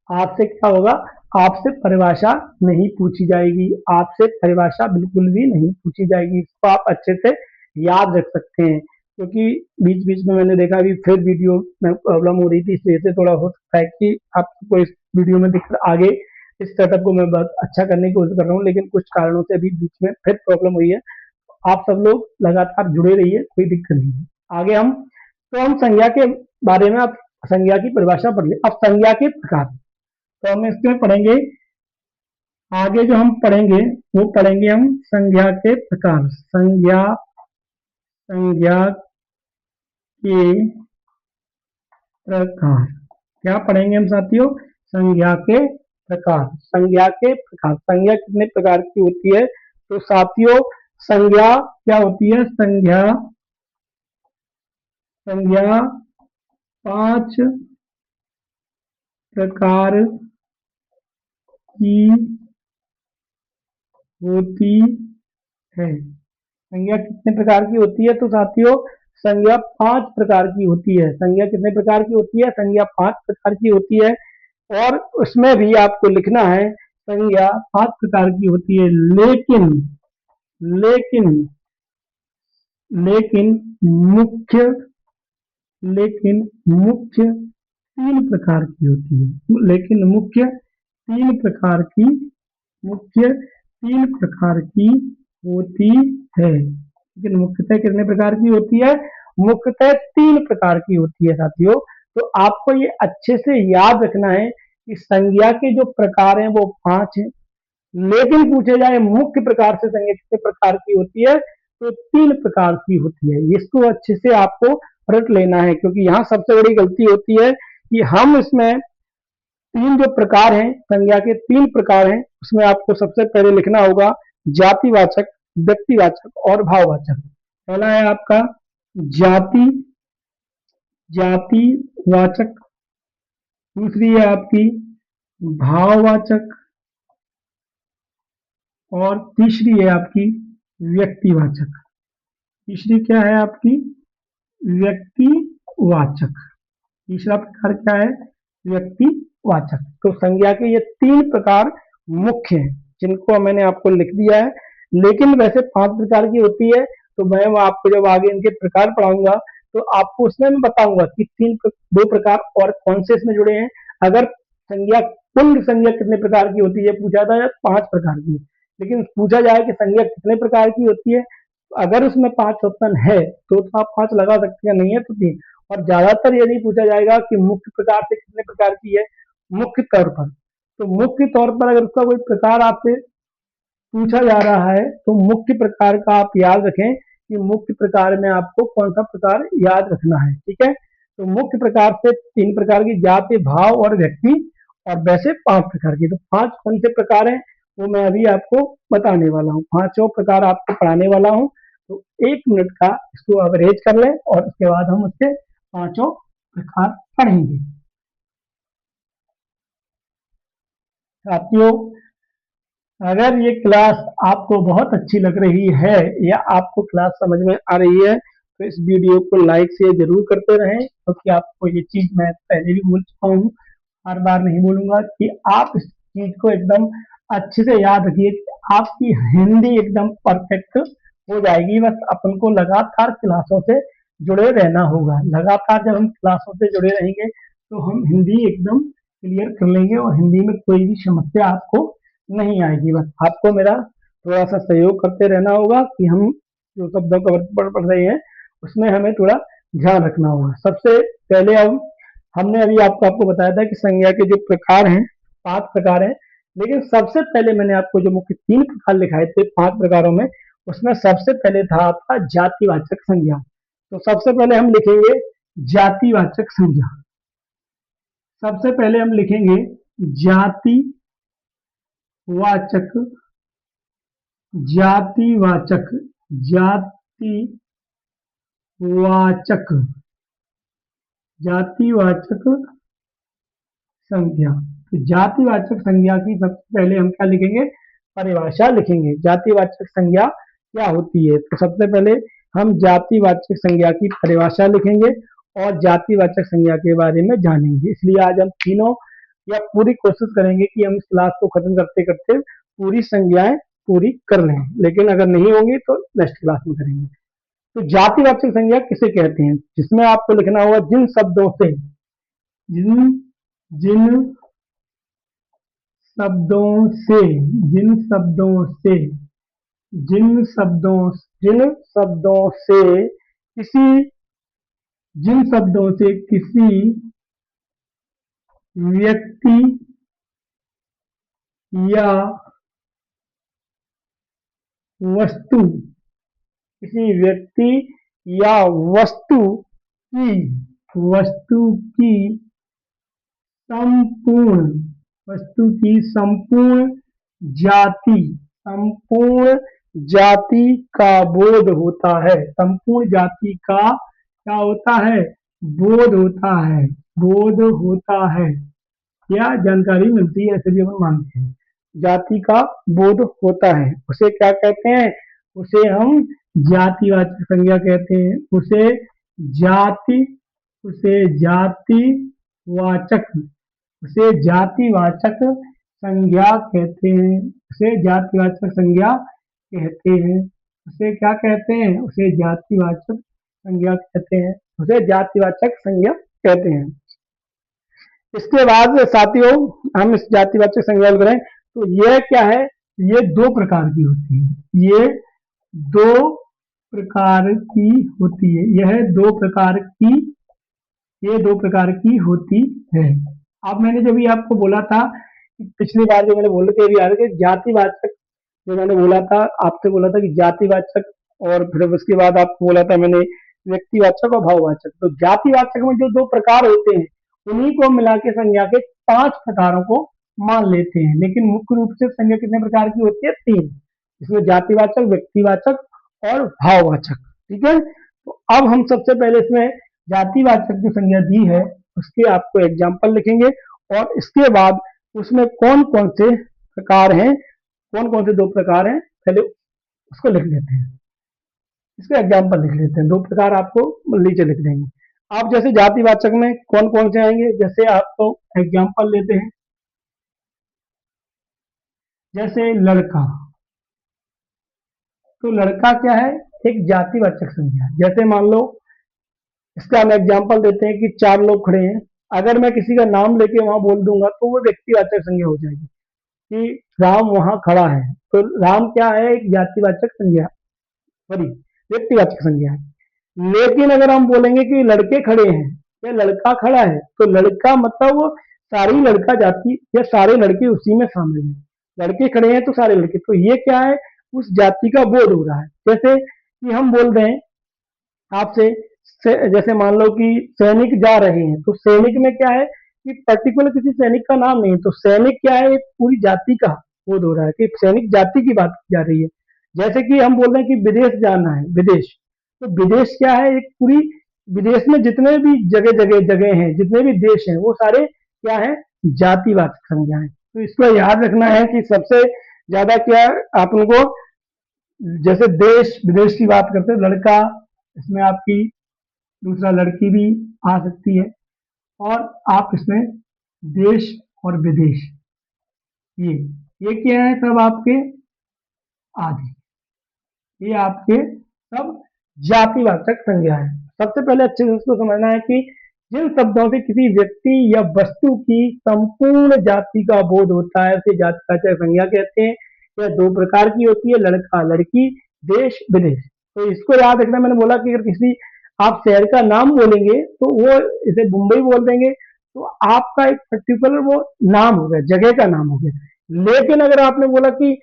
आपसे क्या होगा, आपसे परिभाषा नहीं पूछी जाएगी, आपसे परिभाषा बिल्कुल भी नहीं पूछी जाएगी। इसको आप अच्छे से याद रख सकते हैं, क्योंकि बीच बीच में मैंने देखा कि फिर वीडियो में प्रॉब्लम हो रही थी, इसलिए से थोड़ा हो सकता है कि आपको इस वीडियो में दिख आगे इस सेटअप को मैं बहुत अच्छा करने की कोशिश कर रहा हूँ, लेकिन कुछ कारणों से अभी बीच में फिर प्रॉब्लम हुई है। आप सब लोग लगातार जुड़े रहिए, कोई दिक्कत नहीं है। आगे हम संज्ञा के बारे में, आप संज्ञा की परिभाषा पढ़ लिया। अब संज्ञा के प्रकार, तो हम इसमें पढ़ेंगे, आगे जो हम पढ़ेंगे वो पढ़ेंगे हम संज्ञा के प्रकार। संज्ञा के प्रकार क्या पढ़ेंगे हम साथियों? संज्ञा के प्रकार। संज्ञा के प्रकार, संज्ञा कितने प्रकार की होती है? तो साथियों संज्ञा क्या होती है? संज्ञा 5 प्रकार की होती है। संज्ञा कितने प्रकार की होती है? तो साथियों संज्ञा 5 प्रकार की होती है। संज्ञा कितने प्रकार की होती है? संज्ञा 5 प्रकार की होती है। और उसमें भी आपको लिखना है संज्ञा 5 प्रकार की होती है, लेकिन लेकिन लेकिन मुख्य लेकिन मुख्य 3 प्रकार की होती है। लेकिन तीन प्रकार की मुख्य 3 प्रकार की होती है। लेकिन मुख्यतः कितने प्रकार की होती है? मुख्यतः 3 प्रकार की होती है साथियों। तो आपको ये अच्छे से याद रखना है कि संज्ञा के जो प्रकार हैं वो 5 हैं, लेकिन पूछे जाए मुख्य प्रकार से संज्ञा कितने प्रकार की होती है, तो 3 प्रकार की होती है। इसको अच्छे से आपको रट लेना है, क्योंकि यहाँ सबसे बड़ी गलती होती है कि हम इसमें 3 जो प्रकार हैं, संज्ञा के 3 प्रकार हैं, उसमें आपको सबसे पहले लिखना होगा जातिवाचक, व्यक्तिवाचक और भाववाचक। पहला है आपका जाति जातिवाचक, दूसरी है आपकी भाववाचक, और तीसरी है आपकी व्यक्तिवाचक। तीसरी क्या है आपकी? व्यक्तिवाचक। तीसरा प्रकार क्या है? व्यक्तिवाचक। तो संज्ञा के ये 3 प्रकार मुख्य हैं, जिनको मैंने आपको लिख दिया है। लेकिन वैसे 5 प्रकार की होती है, तो मैं आपको जब आगे इनके प्रकार पढ़ाऊंगा तो आपको उसमें मैं बताऊंगा कि 2 प्रकार और कौन से इसमें जुड़े हैं। अगर संज्ञा कुल संज्ञा कितने प्रकार की होती है पूछा था, या 5 प्रकार की, लेकिन पूछा जाए कि संज्ञा कितने प्रकार की होती है, अगर उसमें 5 ऑप्शन है तो आप 5 लगा सकते हैं, नहीं है तो 3। और ज्यादातर ये नहीं पूछा जाएगा कि मुख्य प्रकार से कितने प्रकार की है, मुख्य तौर पर। तो मुख्य तौर पर अगर उसका कोई प्रकार आपसे पूछा जा रहा है, तो मुख्य प्रकार का आप याद रखें कि मुख्य प्रकार में आपको कौन सा प्रकार याद रखना है, ठीक है? तो मुख्य प्रकार से 3 प्रकार की, जाति, भाव और व्यक्ति, और वैसे 5 प्रकार की। तो 5 कौन से प्रकार हैं वो मैं अभी आपको बताने वाला हूँ, 5 प्रकार आपको पढ़ाने वाला हूँ। तो 1 मिनट का इसको अवरेज कर लें और उसके बाद हम उसके 5 प्रकार पढ़ेंगे। साथियों अगर ये क्लास आपको बहुत अच्छी लग रही है, या आपको क्लास समझ में आ रही है, तो इस वीडियो को लाइक शेयर जरूर करते रहें, क्योंकि आपको ये चीज मैं पहले भी बोल चुका हूँ, हर बार नहीं बोलूंगा, कि आप इस चीज को एकदम अच्छे से याद रखिए कि आपकी हिंदी एकदम परफेक्ट हो जाएगी। बस अपन को लगातार क्लासों से जुड़े रहना होगा। लगातार जब हम क्लासों से जुड़े रहेंगे तो हम हिंदी एकदम क्लियर कर लेंगे, और हिंदी में कोई भी समस्या आपको नहीं आएगी। बस आपको मेरा थोड़ा सा सहयोग करते रहना होगा कि हम जो शब्दों का पढ़ रहे हैं उसमें हमें थोड़ा ध्यान रखना होगा। सबसे पहले अब हमने अभी आपको बताया था कि संज्ञा के जो प्रकार हैं 5 प्रकार हैं, लेकिन सबसे पहले मैंने आपको जो मुख्य 3 प्रकार लिखाए थे 5 प्रकारों में, उसमें सबसे पहले था आपका जातिवाचक संज्ञा। तो सबसे पहले हम लिखेंगे जातिवाचक संज्ञा। सबसे पहले हम लिखेंगे जातिवाचक जातिवाचक जातिवाचक जातिवाचक संज्ञा। तो जातिवाचक संज्ञा की सबसे पहले हम क्या लिखेंगे? परिभाषा लिखेंगे। जातिवाचक संज्ञा क्या होती है? तो सबसे पहले हम जातिवाचक संज्ञा की परिभाषा लिखेंगे और जातिवाचक संज्ञा के बारे में जानेंगे। इसलिए आज हम तीनों या पूरी कोशिश करेंगे कि हम इस क्लास को खत्म करते करते पूरी संज्ञाएं पूरी कर लें, लेकिन अगर नहीं होंगी तो नेक्स्ट क्लास में करेंगे। तो जातिवाचक संज्ञा किसे कहते हैं, जिसमें आपको लिखना होगा जिन शब्दों से जिन जिन शब्दों से जिन शब्दों से जिन शब्दों से किसी जिन शब्दों से किसी व्यक्ति या वस्तु किसी व्यक्ति या की वस्तु की संपूर्ण वस्तु की संपूर्ण जाति का बोध होता है। संपूर्ण जाति का क्या होता है, बोध होता है या जानकारी मिलती है, ऐसे भी हम मानते हैं। जाति का बोध होता है उसे क्या कहते हैं, उसे हम जातिवाचक संज्ञा कहते हैं। जाति उसे जातिवाचक उसे जातिवाचक संज्ञा कहते हैं। उसे जातिवाचक संज्ञा कहते हैं। उसे क्या कहते हैं, उसे जातिवाचक संज्ञा कहते हैं। उसे जातिवाचक संज्ञा कहते हैं। इसके बाद साथियों हम इस जातिवाचक संज्ञा को करें तो यह क्या है, ये दो प्रकार की होती है। ये दो प्रकार की होती है। ये दो प्रकार की होती है। अब मैंने जो भी आपको बोला था, पिछली बार जो मैंने बोला था भी आ रहा कि जातिवाचक, जो मैंने बोला था आपसे बोला था कि जातिवाचक, और फिर उसके बाद आपको बोला था मैंने व्यक्तिवाचक और भाववाचक। तो जातिवाचक में जो दो प्रकार होते हैं उन्हीं को मिला के संज्ञा के 5 प्रकारों को मान लेते हैं, लेकिन मुख्य रूप से संज्ञा कितने प्रकार की होती है, 3। इसमें जातिवाचक, व्यक्तिवाचक और भाववाचक। ठीक है, तो अब हम सबसे पहले इसमें जातिवाचक जो संज्ञा दी है उसके आपको एग्जाम्पल लिखेंगे, और इसके बाद उसमें कौन कौन से प्रकार हैं, कौन कौन से 2 प्रकार हैं, पहले उसको लिख लेते हैं। इसका एग्जाम्पल लिख लेते हैं। 2 प्रकार आपको नीचे लिख देंगे। आप जैसे जातिवाचक में कौन कौन से आएंगे, जैसे आपको एग्जाम्पल लेते हैं, जैसे लड़का। तो लड़का क्या है, एक जातिवाचक संज्ञा। जैसे मान लो इसका हम एग्जाम्पल देते हैं कि 4 लोग खड़े हैं, अगर मैं किसी का नाम लेके वहां बोल दूंगा तो वो व्यक्तिवाचक संज्ञा हो जाएगी कि राम वहां खड़ा है। तो राम क्या है, एक जातिवाचक संज्ञा, सॉरी व्यक्तिवाचक संज्ञा है। लेकिन अगर हम बोलेंगे कि लड़के खड़े हैं या लड़का खड़ा है, तो लड़का मतलब वो सारी लड़का जाति या सारे लड़के उसी में शामिल हैं। लड़के खड़े हैं तो सारे लड़के, तो ये क्या है, उस जाति का बोध हो रहा है। जैसे कि हम बोल रहे हैं आपसे, जैसे मान लो कि सैनिक जा रहे हैं, तो सैनिक में क्या है कि पर्टिकुलर किसी सैनिक का नाम नहीं, तो सैनिक क्या है, एक पूरी जाति का बोध हो रहा है कि सैनिक जाति की बात की जा रही है। जैसे कि हम बोल रहे हैं कि विदेश जाना है, विदेश, तो विदेश क्या है, एक पूरी विदेश में जितने भी जगह हैं, जितने भी देश हैं, वो सारे क्या है, जातिवाचक संज्ञा है। तो इसको याद रखना है कि सबसे ज्यादा क्या आप उनको, जैसे देश विदेश की बात करते हैं, लड़का, इसमें आपकी दूसरा लड़की भी आ सकती है, और आप इसमें देश और विदेश, ये क्या है, सब आपके आदि, ये आपके सब जातिवाचक संज्ञा है। सबसे पहले अच्छे से इसको समझना है कि जिन शब्दों से किसी व्यक्ति या वस्तु की संपूर्ण जाति का बोध होता है उसे जातिवाचक संज्ञा कहते हैं। यह 2 प्रकार की होती है, लड़का लड़की, देश विदेश। तो इसको याद रखना, मैंने बोला कि अगर किसी आप शहर का नाम बोलेंगे तो वो जैसे मुंबई बोल देंगे तो आपका एक पर्टिकुलर वो नाम हो गया, जगह का नाम हो गया। लेकिन अगर आपने बोला कि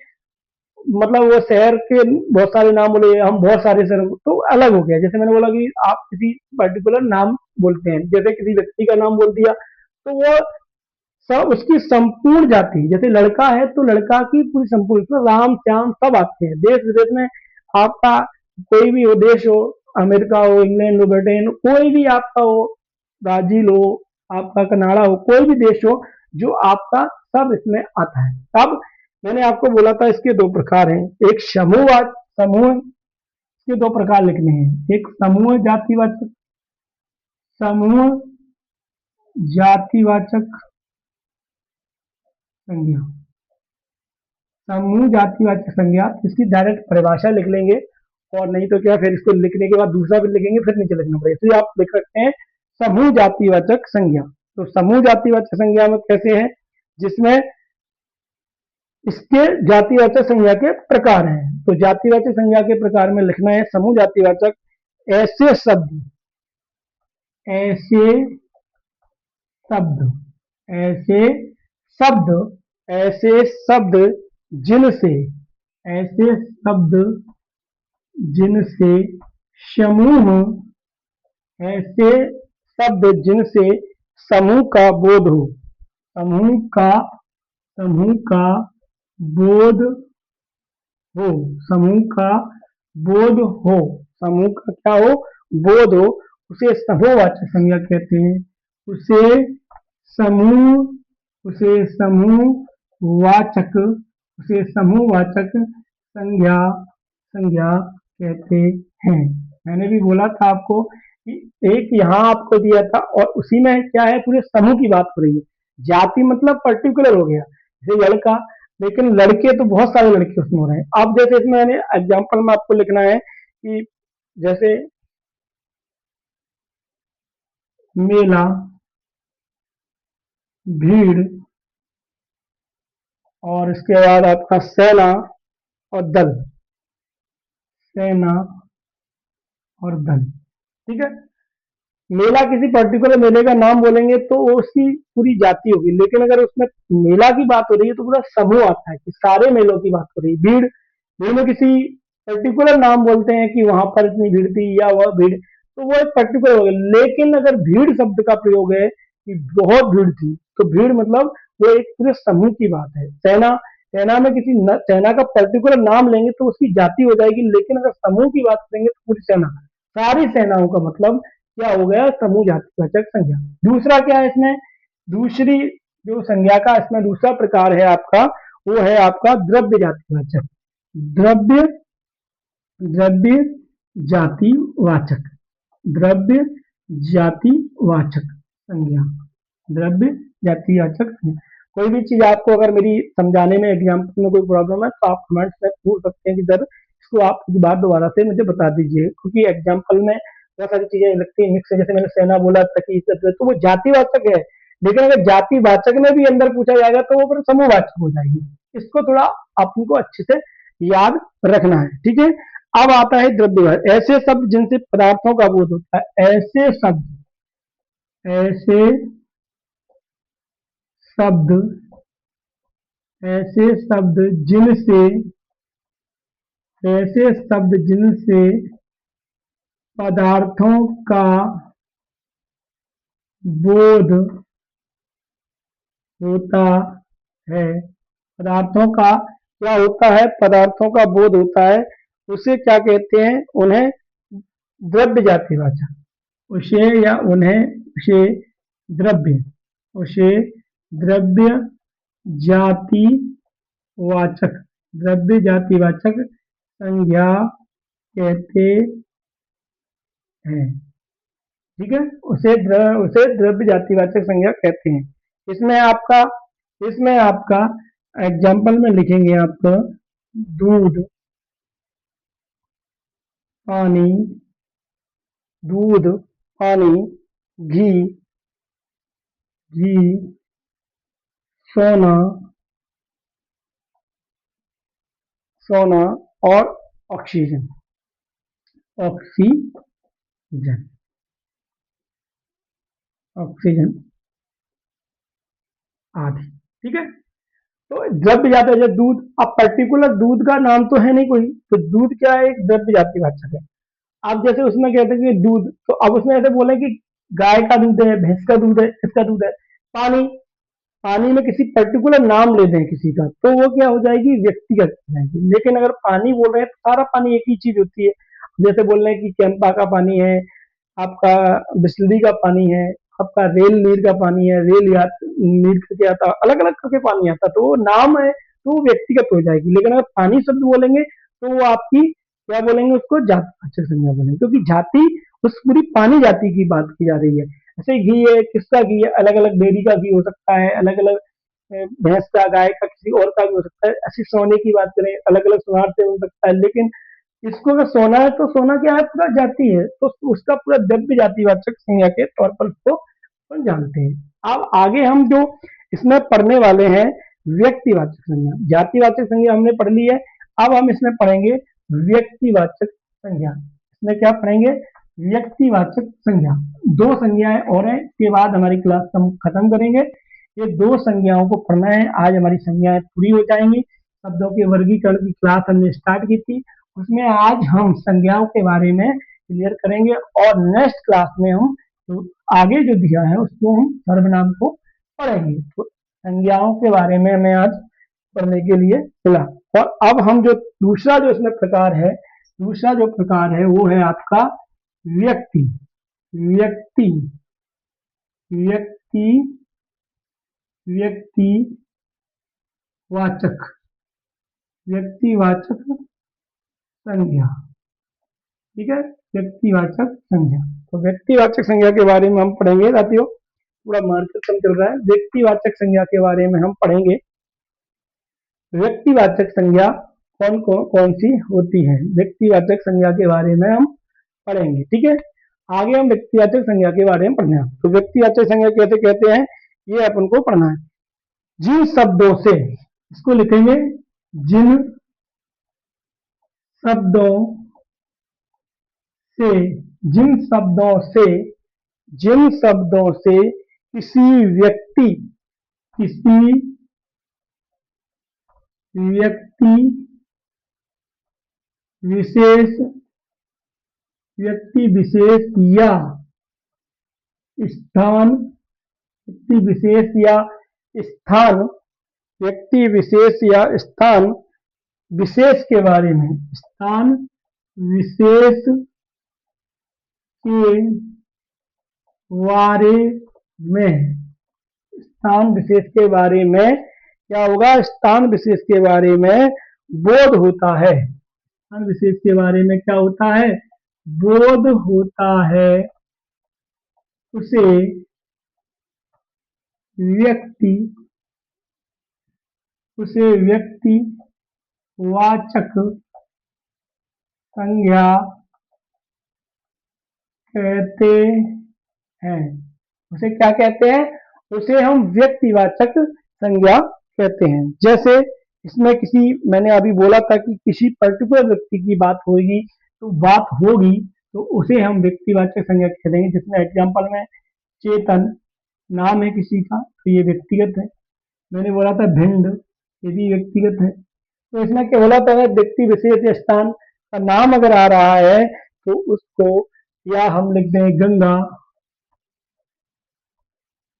मतलब वो शहर के बहुत सारे नाम बोले, हम बहुत सारे शहर, तो अलग हो गया। जैसे मैंने बोला कि आप किसी पर्टिकुलर नाम बोलते हैं, जैसे किसी व्यक्ति का नाम बोल दिया तो वो सब उसकी संपूर्ण जाति, जैसे लड़का है तो लड़का की पूरी संपूर्ण, तो राम श्याम सब आते हैं। देश विदेश में आपका कोई भी हो, देश हो, अमेरिका हो, इंग्लैंड हो, ब्रिटेन, कोई भी आपका हो, ब्राजील हो, आपका कनाडा हो, कोई भी देश हो, जो आपका सब इसमें आता है। अब मैंने आपको बोला था इसके 2 प्रकार हैं, एक समूह के 2 प्रकार लिखने हैं, एक समूह जातिवाचक, समूह जातिवाचक संज्ञा, समूह जातिवाचक संज्ञा, इसकी डायरेक्ट परिभाषा लिख लेंगे और नहीं तो क्या फिर इसको लिखने के बाद दूसरा भी लिखेंगे फिर नीचे लिखना पड़ेगा, इसलिए आप लिख सकते हैं समूह जातिवाचक संज्ञा। तो समूह जातिवाचक संज्ञा में कैसे है, जिसमें इसके जातिवाचक संज्ञा के प्रकार हैं। तो जातिवाचक संज्ञा के प्रकार में लिखना है समूह जातिवाचक ऐसे शब्द, ऐसे शब्द, ऐसे शब्द, ऐसे शब्द जिनसे, ऐसे शब्द जिनसे समूह, ऐसे शब्द जिनसे समूह का बोध हो, समूह का, समूह का बोध हो, समूह का बोध हो, समूह का क्या हो, बोध हो, उसे समूहवाचक संज्ञा कहते हैं। उसे समूह, उसे समूहवाचक, उसे समूहवाचक संज्ञा, संज्ञा कहते हैं। मैंने भी बोला था आपको कि एक यहाँ आपको दिया था और उसी में क्या है, पूरे समूह की बात हो रही है। जाति मतलब पर्टिकुलर हो गया, जैसे लड़का, लेकिन लड़के तो बहुत सारे लड़के उसमें हो रहे हैं। अब जैसे इसमें मैंने एग्जाम्पल में आपको लिखना है कि जैसे मेला, भीड़, और इसके बाद आपका सेना और दल, सेना और दल, ठीक है। मेला किसी पर्टिकुलर मेले का नाम बोलेंगे तो वो उसकी पूरी जाति होगी, लेकिन अगर उसमें मेला की बात हो रही है तो पूरा समूह आता है कि सारे मेलों की बात हो रही है। भीड़, भीड़ में किसी पर्टिकुलर नाम बोलते हैं कि वहां पर इतनी भीड़ थी या वह भीड़, तो वो एक पर्टिकुलर हो गया। लेकिन अगर भीड़ शब्द का प्रयोग है कि बहुत भीड़ थी, तो भीड़ मतलब वो एक पूरे समूह की बात है। सेना, सेना में किसी सेना का पर्टिकुलर नाम लेंगे तो उसकी जाति हो जाएगी, लेकिन अगर समूह की बात करेंगे तो पूरी सेना, सारी सेनाओं का मतलब क्या हो गया, समूह जातिवाचक संज्ञा। दूसरा क्या है इसमें, दूसरी जो संज्ञा का इसमें दूसरा प्रकार है आपका, वो है आपका द्रव्य जातिवाचक, द्रव्य, द्रव्य जातिवाचक, द्रव्य जातिवाचक संज्ञा, द्रव्य जातिवाचक संज्ञा। कोई भी चीज आपको अगर मेरी समझाने में एग्जाम्पल में कोई प्रॉब्लम है तो आप कमेंट्स में पूछ सकते हैं कि सर इसको आप एक बार दोबारा से मुझे बता दीजिए, क्योंकि एग्जाम्पल में बहुत सारी चीजें लगती है मिक्स है। जैसे मैंने सेना बोला था कि तो वो जातिवाचक है, लेकिन अगर जातिवाचक में भी अंदर पूछा जाएगा तो वो फिर समूहवाचक हो जाएगी। इसको थोड़ा आपको अच्छे से याद रखना है, ठीक है। अब आता है द्रव्यवाद, ऐसे शब्द जिनसे पदार्थों का बोध होता है, ऐसे शब्द, ऐसे शब्द, ऐसे शब्द जिनसे, ऐसे शब्द जिनसे पदार्थों का बोध होता है, पदार्थों का क्या होता है, पदार्थों का बोध होता है, उसे क्या कहते हैं, उन्हें द्रव्य जातिवाचक, उसे या उन्हें, उसे द्रव्य, उसे द्रव्य जातिवाचक, द्रव्य जातिवाचक संज्ञा कहते हैं, ठीक है। उसे द्रव्य जातिवाचक संज्ञा कहते हैं। इसमें आपका, इसमें आपका एग्जाम्पल में लिखेंगे आपको दूध, पानी, दूध, पानी, घी, घी, सोना, सोना और ऑक्सीजन, ऑक्सीजन, ऑक्सीजन आदि, ठीक है। तो द्रव्य जाति है दूध, अब पर्टिकुलर दूध का नाम तो है नहीं कोई, तो दूध क्या है, एक द्रव्य जातिवाचक है। आप जैसे उसमें कहते हैं कि दूध, तो अब उसमें ऐसे बोले कि गाय का दूध है, भैंस का दूध है, इसका दूध है। पानी, पानी में किसी पर्टिकुलर नाम ले दें किसी का तो वो क्या हो जाएगी, व्यक्तिगत हो जाएगी। लेकिन अगर पानी बोल रहे हैं तो सारा पानी एक ही चीज होती है। जैसे बोल रहे हैं कि कैंपा का पानी है, आपका बिस्लरी का पानी है, आपका रेल नीर का पानी है, रेल या नीर करके आता, अलग अलग करके पानी आता, तो वो नाम है तो वो व्यक्तिगत हो जाएगी। लेकिन अगर पानी शब्द बोलेंगे तो वो आपकी क्या बोलेंगे, उसको जातिवाचक संज्ञा बोलेंगे, क्योंकि जाति उस पूरी पानी जाति की बात की जा रही है। जैसे घी है, किसका घी है, अलग अलग डेयरी का घी हो सकता है, अलग अलग भैंस का, गाय का, किसी और का भी हो सकता है। ऐसी सोने की बात करें, अलग अलग सोनार से हो सकता है, लेकिन इसको अगर सोना है तो सोना क्या है, पूरा जाति है, तो उसका पूरा द्रव्य जातिवाचक संज्ञा के तौर पर उसको अपन जानते हैं। अब आगे हम जो इसमें पढ़ने वाले हैं व्यक्तिवाचक संज्ञा। जातिवाचक संज्ञा हमने पढ़ ली है, अब हम इसमें पढ़ेंगे व्यक्तिवाचक संज्ञा। इसमें क्या पढ़ेंगे, व्यक्तिवाचक संज्ञा। दो संज्ञाएं और हैं, इसके बाद हमारी क्लास हम खत्म करेंगे। ये दो संज्ञाओं को पढ़ना है, आज हमारी संज्ञाएं पूरी हो जाएंगी। शब्दों के वर्गीकरण की क्लास हमने स्टार्ट की थी, उसमें आज हम संज्ञाओं के बारे में क्लियर करेंगे, और नेक्स्ट क्लास में हम तो आगे जो दिया है उसको हम सर्वनाम को पढ़ेंगे। तो संज्ञाओं के बारे में हमें आज पढ़ने के लिए मिला। और अब हम जो दूसरा जो इसमें प्रकार है, दूसरा जो प्रकार है वो है आपका व्यक्ति। व्यक्ति व्यक्ति व्यक्तिवाचक व्यक्तिवाचक संज्ञा। ठीक है, व्यक्तिवाचक संज्ञा। तो व्यक्तिवाचक संज्ञा के बारे में हम पढ़ेंगे साथियों। पूरा मार्केट कम चल रहा है। व्यक्तिवाचक संज्ञा के बारे में हम पढ़ेंगे। व्यक्तिवाचक संज्ञा कौन सी होती है, व्यक्तिवाचक संज्ञा के बारे में हम पढ़ेंगे। ठीक है, आगे हम व्यक्तिवाचक संज्ञा के बारे में पढ़ना है। तो व्यक्तिवाचक संज्ञा कैसे कहते हैं, ये अपन को पढ़ना है। जिन शब्दों से, इसको लिखेंगे, जिन शब्दों से, जिन शब्दों से, जिन शब्दों से किसी व्यक्ति व्यक्ति विशेष व्यक्ति विशेष या स्थान व्यक्ति विशेष या स्थान व्यक्ति विशेष या स्थान विशेष के बारे में, स्थान विशेष के बारे में, स्थान विशेष के बारे में क्या होगा, स्थान विशेष के बारे में बोध होता है। स्थान विशेष के बारे में क्या होता है, बोध होता है, उसे व्यक्ति वाचक संज्ञा कहते हैं। उसे क्या कहते हैं, उसे हम व्यक्तिवाचक संज्ञा कहते हैं। जैसे इसमें मैंने अभी बोला था कि किसी पर्टिकुलर व्यक्ति की बात होगी, तो उसे हम व्यक्तिवाचक संज्ञा कह देंगे। जिसमें एग्जाम्पल में चेतन नाम है किसी का, तो ये व्यक्तिगत है। मैंने बोला था भिंड, ये भी व्यक्तिगत है। तो इसमें क्या बोला था, व्यक्ति विशेष या स्थान का नाम अगर आ रहा है तो उसको या हम लिख दें गंगा,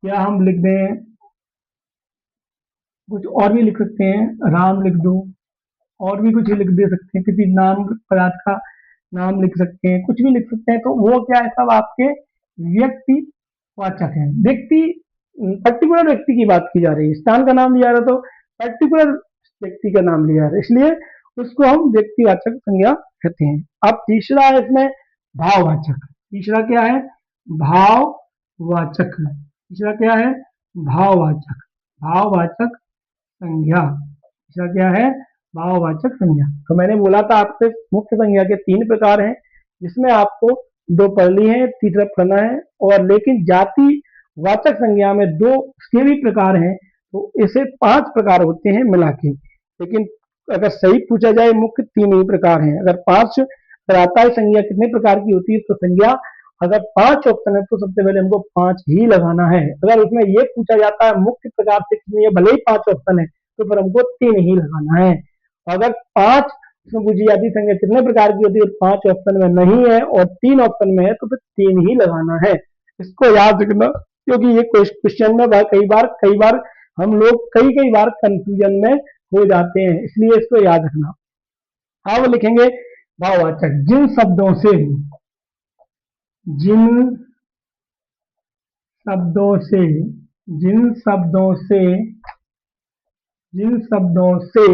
या हम लिख दें कुछ और भी लिख सकते हैं, राम लिख दो, और भी कुछ लिख दे सकते हैं, किसी नाम पदार्थ का नाम लिख सकते हैं, कुछ भी लिख सकते हैं। तो वो क्या है, सब आपके व्यक्तिवाचक है। पर्टिकुलर व्यक्ति की बात की जा रही है, स्थान का नाम लिया रहा तो पर्टिकुलर व्यक्ति का नाम लिया रहा है, इसलिए उसको हम व्यक्तिवाचक संज्ञा कहते हैं। अब तीसरा है इसमें भाववाचक। तीसरा क्या है, भाववाचक। तीसरा क्या है, भाववाचक। भाववाचक संज्ञा। तीसरा क्या है, भाववाचक संज्ञा। तो मैंने बोला था आपसे मुख्य संज्ञा के 3 प्रकार हैं, जिसमें आपको 2 पढ़ ली है, तीसरा पढ़ना है। और लेकिन जाति वाचक संज्ञा में 2 उसके भी प्रकार हैं, तो इसे 5 प्रकार होते हैं मिला के। लेकिन अगर सही पूछा जाए, मुख्य 3 ही प्रकार हैं। अगर 5 आता है संज्ञा कितने प्रकार की होती है, तो संज्ञा अगर 5 ऑप्शन है तो सबसे पहले हमको 5 ही लगाना है। अगर उसमें ये पूछा जाता है मुख्य प्रकार से कितनी है, भले ही 5 ऑप्शन है, तो फिर हमको 3 ही लगाना है। अगर 5 उसमें पूछी जाती संज्ञा कितने प्रकार की होती है, 5 ऑप्शन में नहीं है और 3 ऑप्शन में है, तो फिर 3 ही लगाना है। इसको याद रखना, क्योंकि ये क्वेश्चन में कई बार हम लोग कई बार कंफ्यूजन में हो जाते हैं, इसलिए इसको याद रखना। अब लिखेंगे भाववाचक। जिन शब्दों से जिन शब्दों से जिन शब्दों से जिन शब्दों से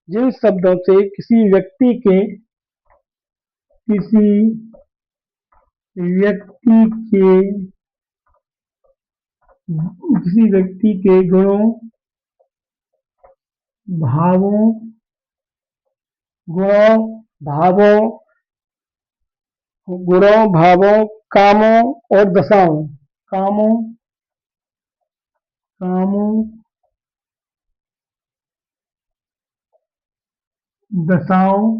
जिन शब्दों से किसी व्यक्ति के किसी व्यक्ति के गुणों भावों, गुणों, भावों, भावों, कामों और दशाओं, कामों, कामों, दशाओं,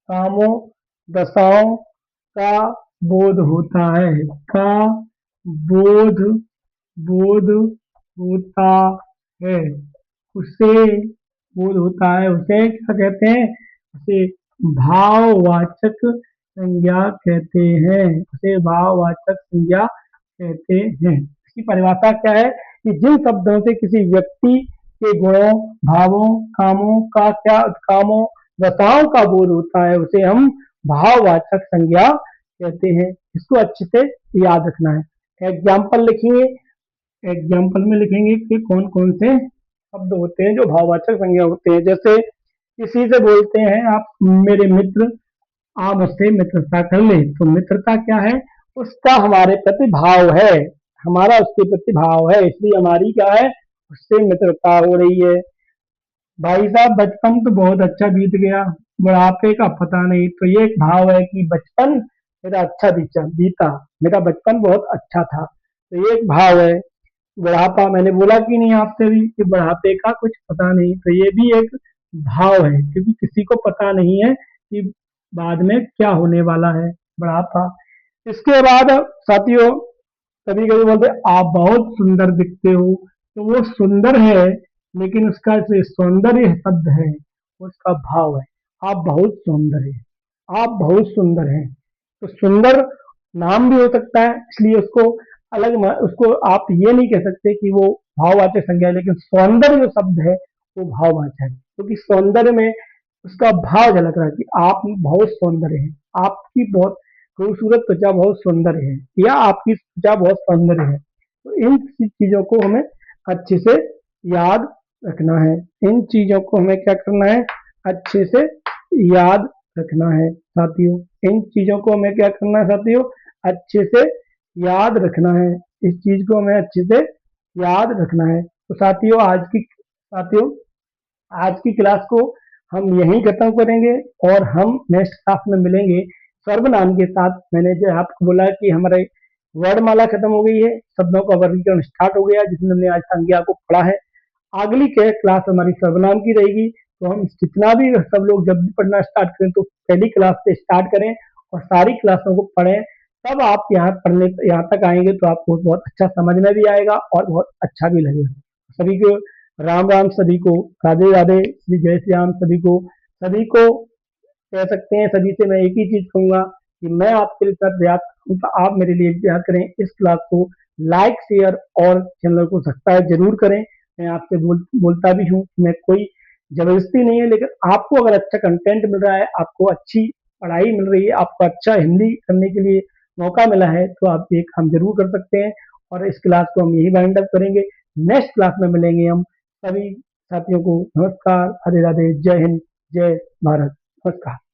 कामों, दशाओं का बोध होता है, का बोध, बोध होता है, उसे बोध होता है, उसे क्या कहते हैं? उसे भाववाचक संज्ञा कहते हैं, उसे भाववाचक संज्ञा कहते हैं। इसकी परिभाषा क्या है कि जिन शब्दों से किसी व्यक्ति के गुणों, भावों, कामों का क्या कामों, दशाओं का बोध होता है, उसे हम भाववाचक संज्ञा कहते हैं। इसको अच्छे से याद रखना है। एग्जाम्पल लिखिए, एग्जाम्पल में लिखेंगे कि कौन कौन से शब्द होते हैं जो भाववाचक संज्ञा होते हैं। जैसे किसी से बोलते हैं आप मेरे मित्र, आप मुझसे मित्रता कर ले, तो मित्रता क्या है? उसका हमारे प्रति भाव है, हमारा उसके प्रति भाव है, इसलिए हमारी क्या है? उससे मित्रता हो रही है। भाई साहब बचपन तो बहुत अच्छा बीत गया, बुढ़ापे का पता नहीं, तो ये एक भाव है कि बचपन मेरा अच्छा बीता बीता, मेरा बचपन बहुत अच्छा था, तो ये एक भाव है। बुढ़ापा, मैंने बोला कि नहीं आपसे भी कि बुढ़ापे का कुछ पता नहीं, तो ये भी एक भाव है, क्योंकि किसी को पता नहीं है कि बाद में क्या होने वाला है, बुढ़ापा। इसके बाद साथियों, कभी कभी बोलते हैं, आप बहुत सुंदर दिखते हो, तो वो सुंदर है, लेकिन उसका जो सौंदर्य शब्द है उसका भाव है, आप बहुत सुंदर है, आप बहुत सुंदर हैं। तो सुंदर नाम भी हो सकता है, इसलिए उसको उसको आप ये नहीं कह सकते कि वो भाववाचक संज्ञा है, लेकिन सौंदर्य जो शब्द है वो भाववाचक है, क्योंकि सौंदर्य में उसका भाव झलक रहा है कि आप बहुत सौंदर्य हैं, आपकी बहुत खूबसूरत त्वचा बहुत सुंदर है, या आपकी त्वचा बहुत सौंदर्य है। तो इन चीजों को हमें अच्छे से याद रखना है, इन चीजों को हमें क्या करना है? अच्छे से याद रखना है साथियों, इन चीजों को हमें क्या करना है साथियों? अच्छे से याद रखना है, इस चीज को हमें अच्छे से याद रखना है। तो साथियों आज की क्लास को हम यहीं खत्म करेंगे, और हम नेक्स्ट क्लास में मिलेंगे सर्वनाम के साथ। मैंने जो आपको बोला कि हमारे वर्णमाला खत्म हो गई है, शब्दों का वर्गीकरण स्टार्ट हो गया, जिसमें हमने आज संज्ञा को पढ़ा है। अगली के क्लास हमारी सर्वनाम की रहेगी, तो हम जितना भी सब लोग जब भी पढ़ना स्टार्ट करें तो पहली क्लास से स्टार्ट करें और सारी क्लासों को पढ़ें। तब आप यहाँ तक आएंगे तो आपको बहुत अच्छा समझ में भी आएगा और बहुत अच्छा भी लगेगा। सभी को राम राम, सभी को राधे राधे, श्री जय श्री राम, सभी को कह सकते हैं। सभी से मैं एक ही चीज कहूंगा कि मैं आपके लिए प्रयास करूँ, तो आप मेरे लिए प्रयास करें, इस क्लास को लाइक शेयर और चैनल को सब्सक्राइब जरूर करें। मैं आपसे बोलता भी हूँ, मैं कोई जबरदस्ती नहीं है, लेकिन आपको अगर अच्छा कंटेंट मिल रहा है, आपको अच्छी पढ़ाई मिल रही है, आपको अच्छा हिंदी करने के लिए मौका मिला है, तो आप ये काम जरूर कर सकते हैं। और इस क्लास को हम यही वाइंड अप करेंगे, नेक्स्ट क्लास में मिलेंगे हम। सभी साथियों को नमस्कार, राधे राधे, जय हिंद, जय भारत, नमस्कार।